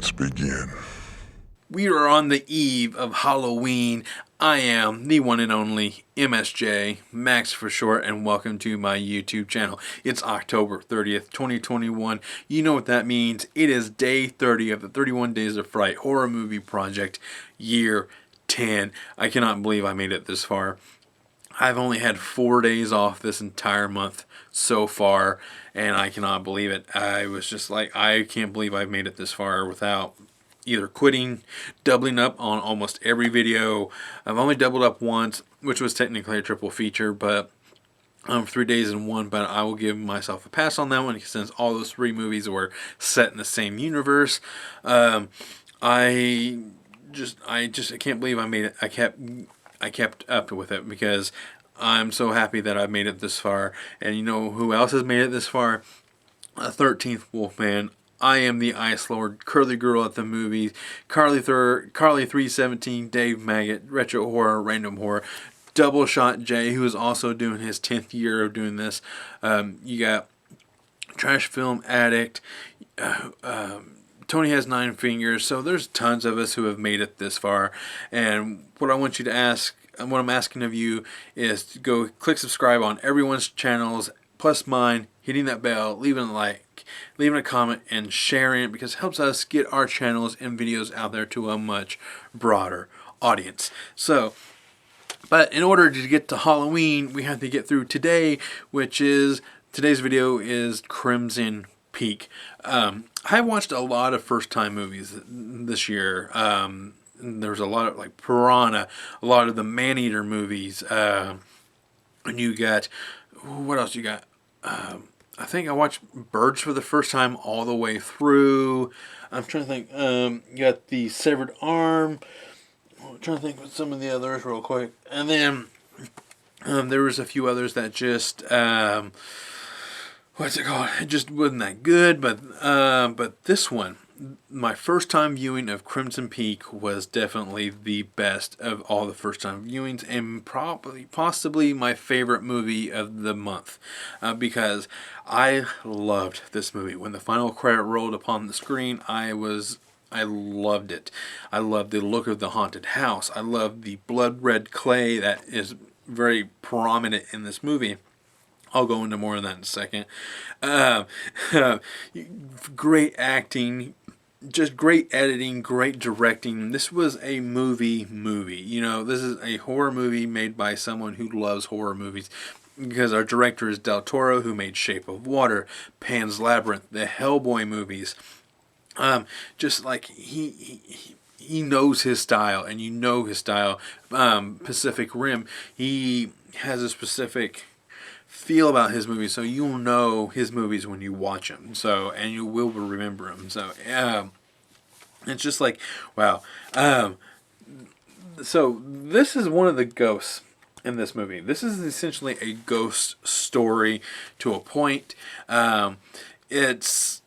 Let's begin. We are on the eve of Halloween. I am the one and only MSJ, Max for short, and welcome to my YouTube channel. It's October 30th, 2021. You know what that means. It is day 30 of the 31 Days of Fright horror movie project, year 10. I cannot believe I made it this far. I've only had 4 days off this entire month so far, and I cannot believe it. I was just like, I can't believe I've made it this far without either quitting, doubling up on almost every video. I've only doubled up once, which was technically a triple feature, but 3 days in one. But I will give myself a pass on that one since all those three movies were set in the same universe. I can't believe I made it. I kept up with it because I'm so happy that I've made it this far. And you know who else has made it this far? 13th Wolfman. I am the Ice Lord, Curly Girl at the movies, Carly 317, Dave Maggot, Retro Horror, Random Horror, Double Shot Jay, who is also doing his 10th year of doing this. You got Trash Film Addict, Tony Has 9 Fingers. So there's tons of us who have made it this far. And what I want you to ask, and what I'm asking of you, is to go click subscribe on everyone's channels, plus mine, hitting that bell, leaving a like, leaving a comment, and sharing it, because it helps us get our channels and videos out there to a much broader audience. So, but in order to get to Halloween, we have to get through today, today's video is Crimson Peak. I watched a lot of first-time movies this year. There was a lot of like Piranha, a lot of the Maneater movies, and you got, what else you got? I think I watched Birds for the first time all the way through. I'm trying to think. You got The Severed Arm. I'm trying to think of some of the others real quick. And then there was a few others that just what's it called? It just wasn't that good. But this one, my first time viewing of Crimson Peak was definitely the best of all the first time viewings, and possibly my favorite movie of the month, because I loved this movie. When the final credit rolled upon the screen, I loved it. I loved the look of the haunted house. I loved the blood red clay that is very prominent in this movie. I'll go into more of that in a second. Great acting, just great editing, great directing. This was a movie. You know, this is a horror movie made by someone who loves horror movies, because our director is Del Toro, who made Shape of Water, Pan's Labyrinth, the Hellboy movies. Just like he knows his style, and you know his style. Pacific Rim, he has a specific feel about his movies, so you'll know his movies when you watch them. So, and you will remember them. So, it's just like, wow. So this is one of the ghosts in this movie. This is essentially a ghost story to a point. It's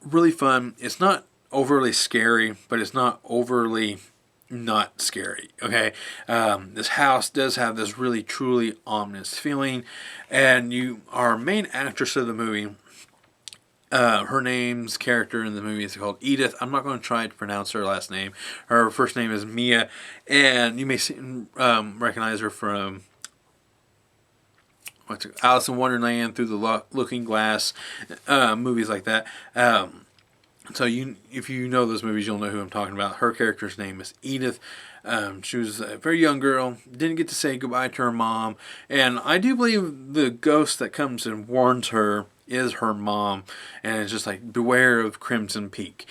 really fun. It's not overly scary, but it's not overly not scary. Okay, this house does have this really truly ominous feeling, and our main actress of the movie, her name's character in the movie is called Edith. I'm not going to try to pronounce her last name. Her first name is Mia, and you may recognize her from Alice in Wonderland, Through the Looking Glass, movies like that. So if you know those movies, you'll know who I'm talking about. Her character's name is Edith. She was a very young girl, didn't get to say goodbye to her mom, and I do believe the ghost that comes and warns her is her mom, and it's just like, beware of Crimson Peak.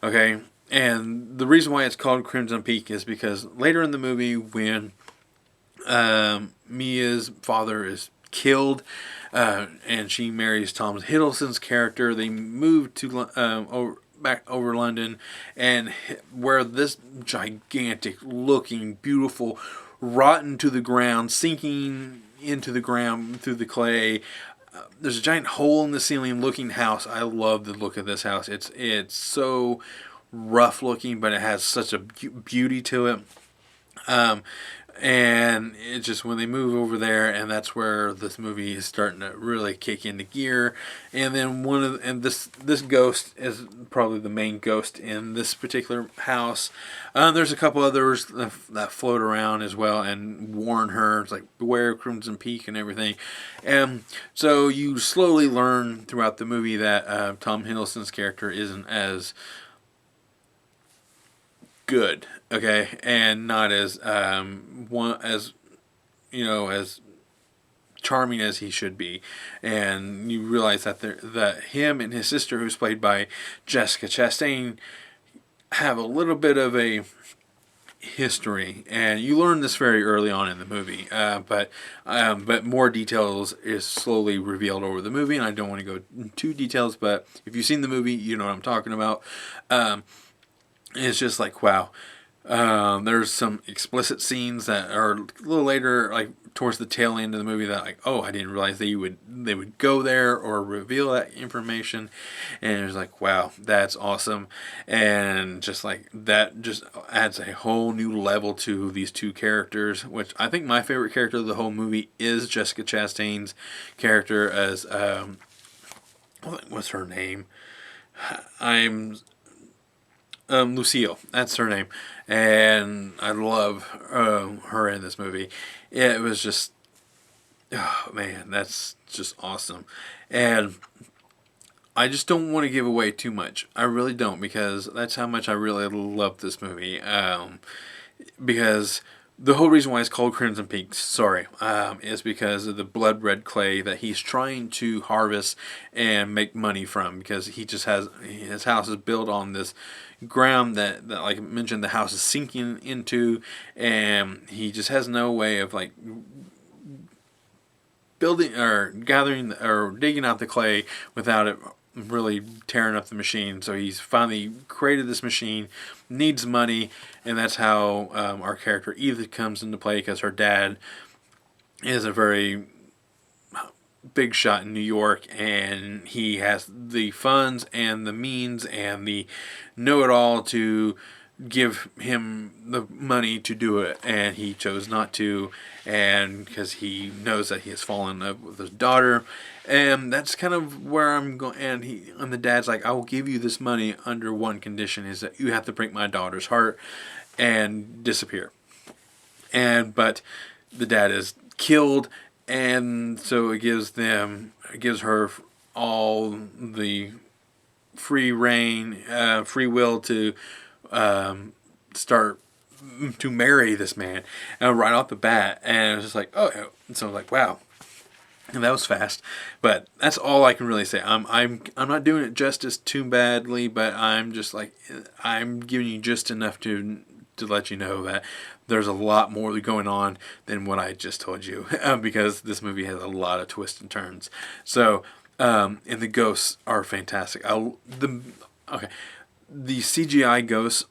Okay, and the reason why it's called Crimson Peak is because later in the movie, when Mia's father is killed, and she marries Tom Hiddleston's character, they move to back over London, and where this gigantic looking, beautiful, rotten to the ground, sinking into the ground through the clay, there's a giant hole in the ceiling looking house. I love the look of this house. It's so rough looking, but it has such a beauty to it. And it's just when they move over there, and that's where this movie is starting to really kick into gear. And then this ghost is probably the main ghost in this particular house. There's a couple others that float around as well and warn her. It's like beware Crimson Peak and everything. And so you slowly learn throughout the movie that Tom Hiddleston's character isn't as good, okay, and not as as charming as he should be. And you realize that him and his sister, who's played by Jessica Chastain, have a little bit of a history, and you learn this very early on in the movie. But more details is slowly revealed over the movie, and I don't want to go into details. But if you've seen the movie, you know what I'm talking about. It's just like, wow. There's some explicit scenes that are a little later, like towards the tail end of the movie, that like, oh, I didn't realize they would go there or reveal that information. And it's like, wow, that's awesome. And just like that just adds a whole new level to these two characters, which I think my favorite character of the whole movie is Jessica Chastain's character as what's her name? I'm Lucille, that's her name, and I love her in this movie. It was just, oh man, that's just awesome, and I just don't want to give away too much. I really don't, because that's how much I really love this movie. Because the whole reason why it's called Crimson Peak, is because of the blood red clay that he's trying to harvest and make money from. Because he just has his house is built on this ground that like I mentioned, the house is sinking into, and he just has no way of like building or gathering or digging out the clay without it really tearing up the machine. So he's finally created this machine, needs money, and that's how our character Edith comes into play, because her dad is a very big shot in New York, and he has the funds and the means and the know-it-all to give him the money to do it, and he chose not to, and because he knows that he has fallen in love with his daughter. And that's kind of where I'm going. And the dad's like, I will give you this money under one condition, is that you have to break my daughter's heart and disappear. But the dad is killed, and so it gives her all the free reign, free will to start to marry this man, right off the bat. And it was just like, oh, so I was like, wow. And that was fast, but that's all I can really say. I'm not doing it justice too badly, but I'm just like, I'm giving you just enough to let you know that there's a lot more going on than what I just told you, because this movie has a lot of twists and turns. So, and the ghosts are fantastic. The CGI ghosts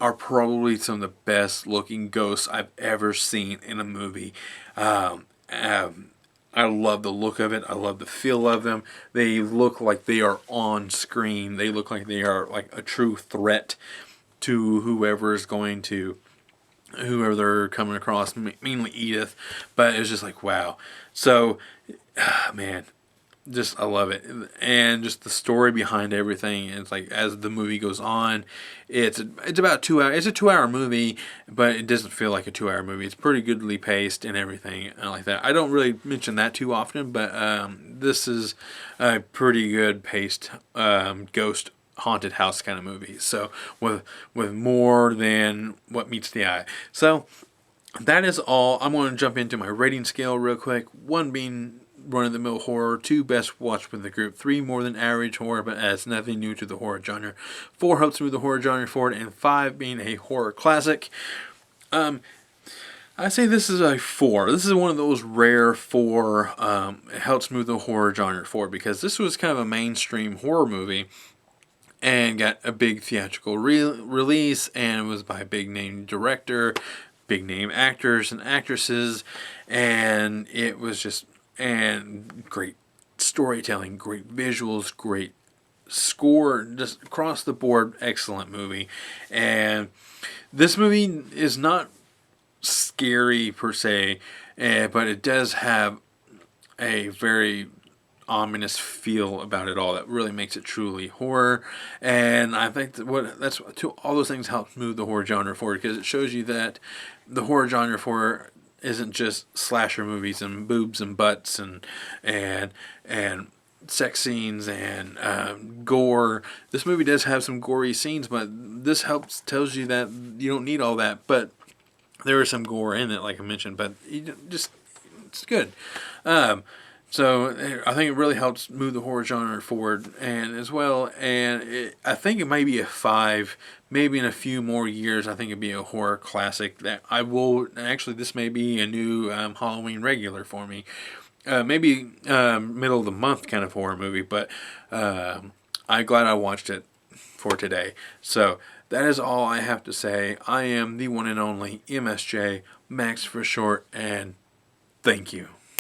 are probably some of the best looking ghosts I've ever seen in a movie. I love the look of it. I love the feel of them. They look like they are on screen. They look like they are like a true threat to whoever they're coming across, mainly Edith. But it's just like, wow. So, man, just I love it, and just the story behind everything. It's like, as the movie goes on, it's about 2 hours. It's a 2-hour movie, but it doesn't feel like a 2-hour movie. It's pretty goodly paced and everything like that. I don't really mention that too often, but this is a pretty good paced ghost haunted house kind of movie. So with more than what meets the eye. So that is all. I'm going to jump into my rating scale real quick. 1 being run-of-the-mill horror, 2 best watched with the group, 3 more than average horror but adds nothing new to the horror genre, 4 helps move the horror genre forward, and 5 being a horror classic. I say this is a 4. This is one of those rare 4 helps move the horror genre forward, because this was kind of a mainstream horror movie and got a big theatrical release, and it was by a big name director, big name actors and actresses, and it was just great storytelling, great visuals, great score, just across the board excellent movie. And this movie is not scary per se, but it does have a very ominous feel about it all that really makes it truly horror. And I think that's to all those things help move the horror genre forward, because it shows you that the horror genre for isn't just slasher movies and boobs and butts and sex scenes and gore. This movie does have some gory scenes, but this tells you that you don't need all that. But there is some gore in it, like I mentioned, but it's good. So I think it really helps move the horror genre forward, and as well, I think it might be a 5, maybe in a few more years. I think it'd be a horror classic that I will actually. This may be a new Halloween regular for me. Maybe middle of the month kind of horror movie, but I'm glad I watched it for today. So that is all I have to say. I am the one and only MSJ, Max for short, and thank you.